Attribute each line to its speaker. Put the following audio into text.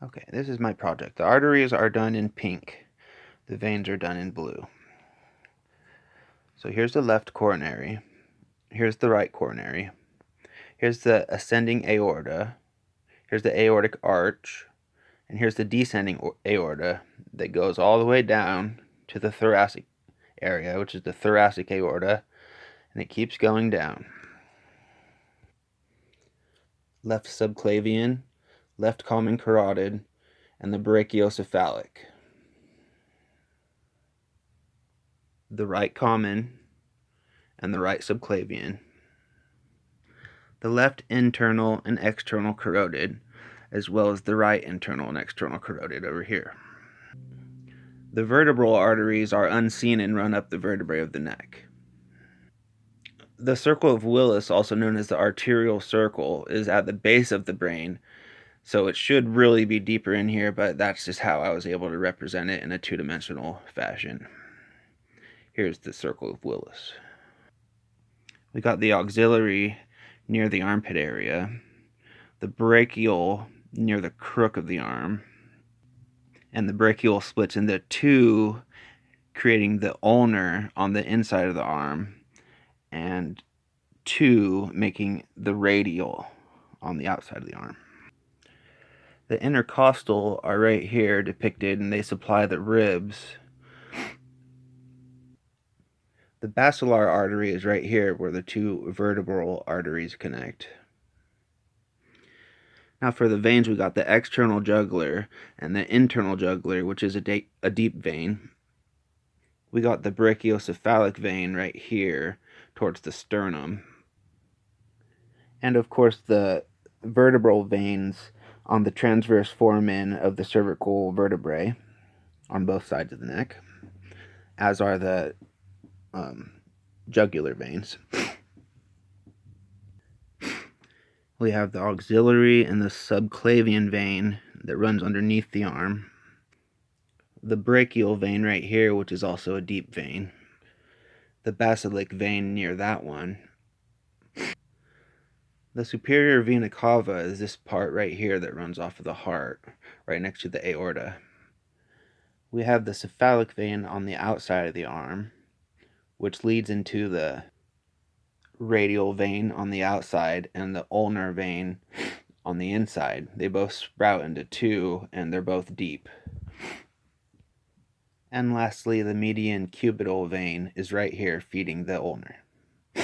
Speaker 1: Okay, this is my project. The arteries are done in pink. The veins are done in blue. So here's the left coronary. Here's the right coronary. Here's the ascending aorta. Here's the aortic arch. And here's the descending aorta that goes all the way down to the thoracic area, which is the thoracic aorta, and it keeps going down. Left subclavian, left common carotid, and the brachiocephalic. The right common and the right subclavian. The left internal and external carotid, as well as the right internal and external carotid over here. The vertebral arteries are unseen and run up the vertebrae of the neck. The circle of Willis, also known as the arterial circle, is at the base of the brain, so it should really be deeper in here, but that's just how I was able to represent it in a two-dimensional fashion. Here's the circle of Willis. We got the axillary near the armpit area, the brachial near the crook of the arm, and the brachial splits into two, creating the ulnar on the inside of the arm, and two making the radial on the outside of the arm. The intercostal are right here depicted, and they supply the ribs. The basilar artery is right here where the two vertebral arteries connect. Now for the veins, we got the external jugular and the internal jugular, which is a deep vein. We got the brachiocephalic vein right here towards the sternum. And of course the vertebral veins on the transverse foramen of the cervical vertebrae on both sides of the neck, as are the jugular veins. We have the axillary and the subclavian vein that runs underneath the arm. The brachial vein right here, which is also a deep vein. The basilic vein near that one. The superior vena cava is this part right here that runs off of the heart, right next to the aorta. We have the cephalic vein on the outside of the arm, which leads into the radial vein on the outside and the ulnar vein on the inside. They both sprout into two, and they're both deep. And lastly, the median cubital vein is right here feeding the ulnar.